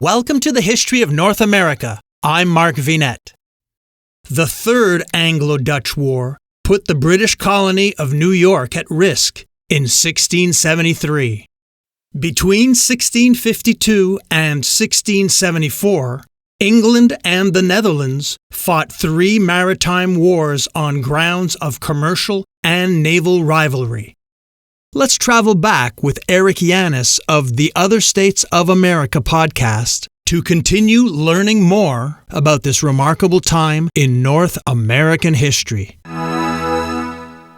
Welcome to the History of North America. I'm Mark Vinette. The Third Anglo-Dutch War put the British colony of New York at risk in 1673. Between 1652 and 1674, England and the Netherlands fought 3 maritime wars on grounds of commercial and naval rivalry. Let's travel back with Eric Yanis of the Other States of America podcast to continue learning more about this remarkable time in North American history.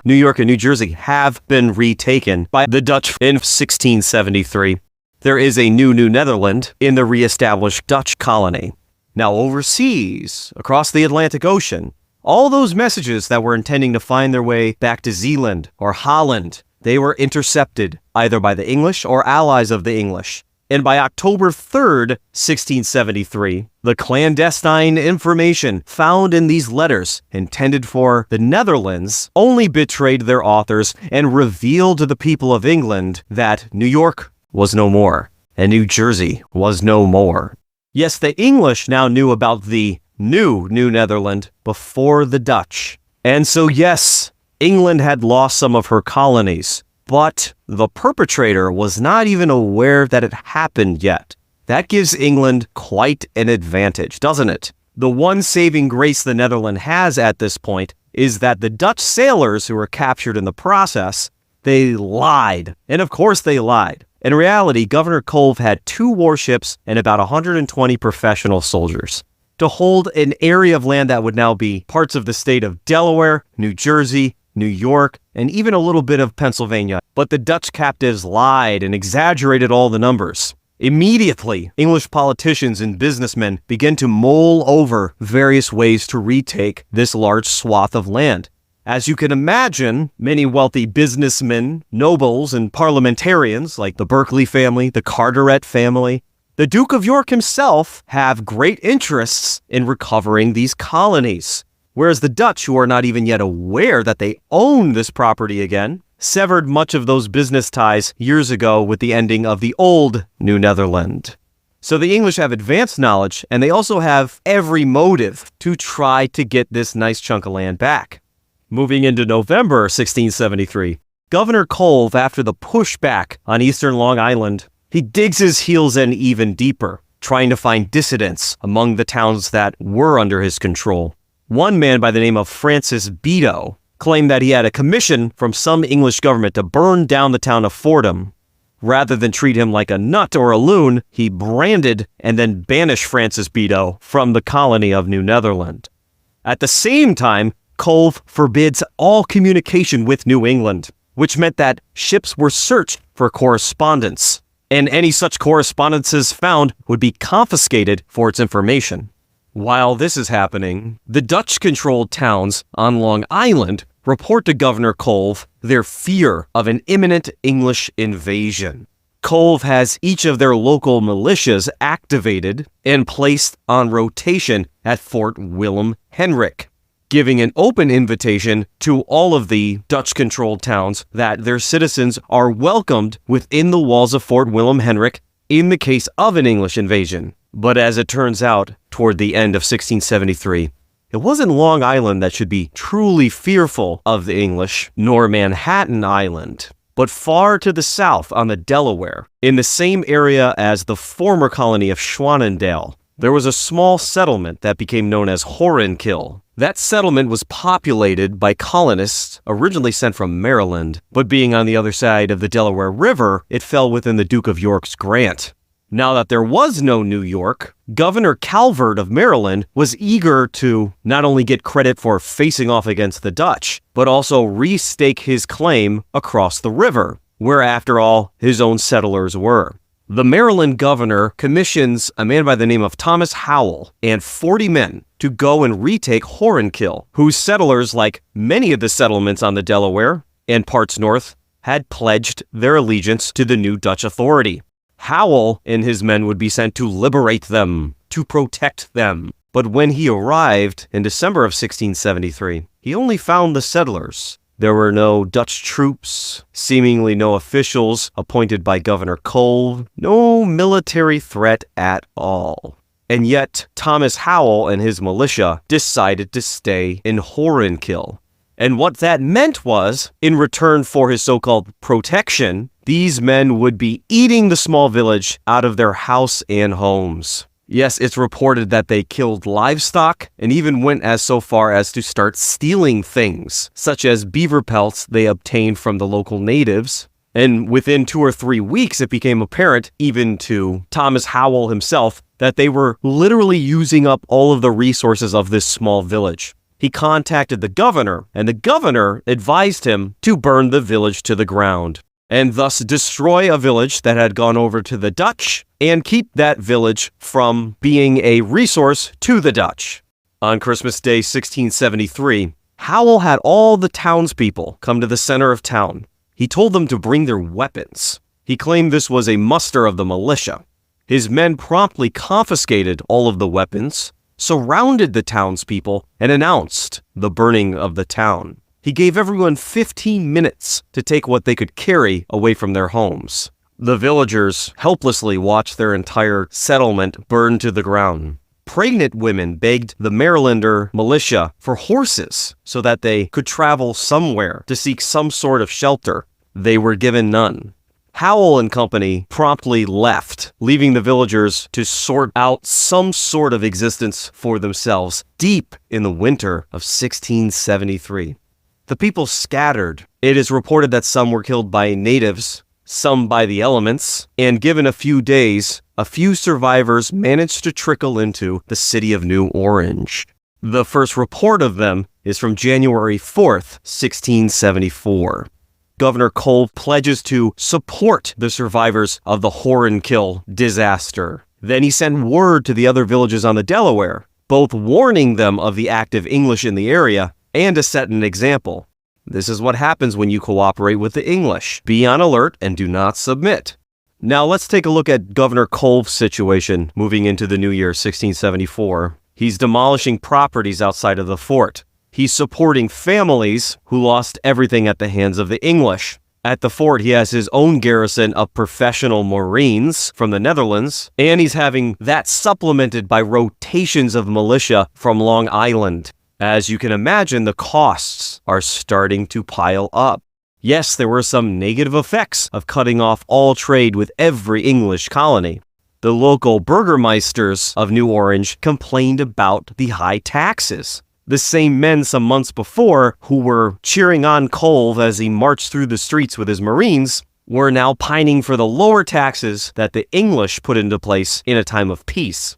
New York and New Jersey have been retaken by the Dutch in 1673. There is a new Netherland in the re-established Dutch colony. Now overseas, across the Atlantic Ocean, all those messages that were intending to find their way back to Zeeland or Holland, they were intercepted either by the English or allies of the English. And by October 3rd, 1673, the clandestine information found in these letters intended for the Netherlands only betrayed their authors and revealed to the people of England that New York was no more and New Jersey was no more. Yes, the English now knew about the New Netherland before the Dutch. And so yes, England had lost some of her colonies, but the perpetrator was not even aware that it happened yet. That gives England quite an advantage, doesn't it? The one saving grace the Netherlands has at this point is that the Dutch sailors who were captured in the process, they lied. And of course they lied. In reality, Governor Colve had 2 warships and about 120 professional soldiers to hold an area of land that would now be parts of the state of Delaware, New Jersey, New York, and even a little bit of Pennsylvania. But the Dutch captives lied and exaggerated all the numbers. Immediately, English politicians and businessmen began to mull over various ways to retake this large swath of land. As you can imagine, many wealthy businessmen, nobles, and parliamentarians like the Berkeley family, the Carteret family, the Duke of York himself have great interests in recovering these colonies. Whereas the Dutch, who are not even yet aware that they own this property again, severed much of those business ties years ago with the ending of the old New Netherland. So the English have advanced knowledge, and they also have every motive to try to get this nice chunk of land back. Moving into November 1673, Governor Colve, after the pushback on eastern Long Island, he digs his heels in even deeper, trying to find dissidents among the towns that were under his control. One man by the name of Francis Beto claimed that he had a commission from some English government to burn down the town of Fordham. Rather than treat him like a nut or a loon, he branded and then banished Francis Beto from the colony of New Netherland. At the same time, Colve forbids all communication with New England, which meant that ships were searched for correspondence, and any such correspondences found would be confiscated for its information. While this is happening, the Dutch-controlled towns on Long Island report to Governor Colve their fear of an imminent English invasion. Colve has each of their local militias activated and placed on rotation at Fort Willem Henrik, giving an open invitation to all of the Dutch-controlled towns that their citizens are welcomed within the walls of Fort Willem Henrik in the case of an English invasion. But as it turns out, toward the end of 1673, it wasn't Long Island that should be truly fearful of the English, nor Manhattan Island, but far to the south on the Delaware, in the same area as the former colony of Schwanendale, there was a small settlement that became known as Horinkill. That settlement was populated by colonists originally sent from Maryland, but being on the other side of the Delaware River, it fell within the Duke of York's grant. Now that there was no New York, Governor Calvert of Maryland was eager to not only get credit for facing off against the Dutch, but also restake his claim across the river, where after all, his own settlers were. The Maryland governor commissions a man by the name of Thomas Howell and 40 men to go and retake Horinkill, whose settlers, like many of the settlements on the Delaware and parts north, had pledged their allegiance to the new Dutch authority. Howell and his men would be sent to liberate them, to protect them. But when he arrived in December of 1673, he only found the settlers There were no Dutch troops, seemingly no officials appointed by Governor Kolb, no military threat at all. And yet, Thomas Howell and his militia decided to stay in Horinkill. And what that meant was, in return for his so-called protection, these men would be eating the small village out of their house and homes. Yes, it's reported that they killed livestock and even went as so far as to start stealing things, such as beaver pelts they obtained from the local natives. And within 2 or 3 weeks, it became apparent, even to Thomas Howell himself, that they were literally using up all of the resources of this small village. He contacted the governor, and the governor advised him to burn the village to the ground, and thus destroy a village that had gone over to the Dutch, and keep that village from being a resource to the Dutch. On Christmas Day 1673, Howell had all the townspeople come to the center of town. He told them to bring their weapons. He claimed this was a muster of the militia. His men promptly confiscated all of the weapons, surrounded the townspeople, and announced the burning of the town. He gave everyone 15 minutes to take what they could carry away from their homes. The villagers helplessly watched their entire settlement burn to the ground. Pregnant women begged the Marylander militia for horses so that they could travel somewhere to seek some sort of shelter. They were given none. Howell and company promptly left, leaving the villagers to sort out some sort of existence for themselves deep in the winter of 1673. The people scattered. It is reported that some were killed by natives, some by the elements, and given a few days, a few survivors managed to trickle into the city of New Orange. The first report of them is from January 4th, 1674. Governor Kolb pledges to support the survivors of the Horinkill disaster. Then he sent word to the other villages on the Delaware, both warning them of the active English in the area and to set an example. This is what happens when you cooperate with the English. Be on alert and do not submit. Now let's take a look at Governor Kolb's situation moving into the new year, 1674. He's demolishing properties outside of the fort. He's supporting families who lost everything at the hands of the English. At the fort, he has his own garrison of professional Marines from the Netherlands, and he's having that supplemented by rotations of militia from Long Island. As you can imagine, the costs are starting to pile up. Yes, there were some negative effects of cutting off all trade with every English colony. The local burgermeisters of New Orange complained about the high taxes. The same men some months before who were cheering on Kolb as he marched through the streets with his Marines were now pining for the lower taxes that the English put into place in a time of peace.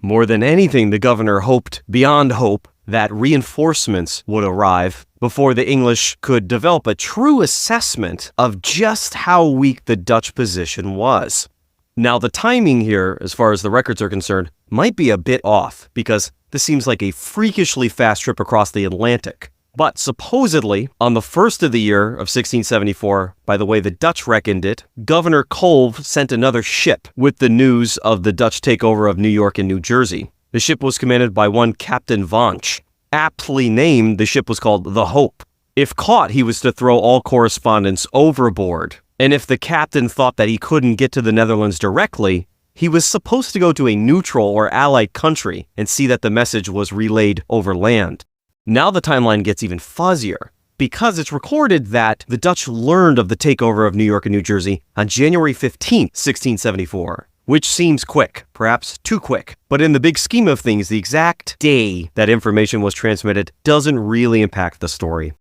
More than anything, the governor hoped, beyond hope, that reinforcements would arrive before the English could develop a true assessment of just how weak the Dutch position was. Now, the timing here, as far as the records are concerned, might be a bit off, because this seems like a freakishly fast trip across the Atlantic. But supposedly, on the first of the year of 1674, by the way the Dutch reckoned it, Governor Kolb sent another ship with the news of the Dutch takeover of New York and New Jersey. The ship was commanded by one Captain Vonch. Aptly named, the ship was called the Hope. If caught, he was to throw all correspondence overboard. And if the captain thought that he couldn't get to the Netherlands directly, he was supposed to go to a neutral or allied country and see that the message was relayed over land. Now the timeline gets even fuzzier, because it's recorded that the Dutch learned of the takeover of New York and New Jersey on January 15, 1674, which seems quick, perhaps too quick. But in the big scheme of things, the exact day that information was transmitted doesn't really impact the story.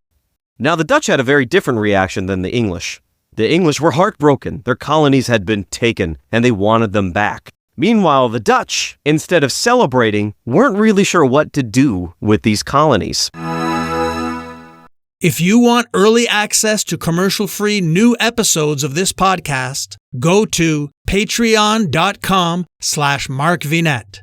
Now, the Dutch had a very different reaction than the English. The English were heartbroken. Their colonies had been taken, and they wanted them back. Meanwhile, the Dutch, instead of celebrating, weren't really sure what to do with these colonies. If you want early access to commercial-free new episodes of this podcast, go to patreon.com/markvinet.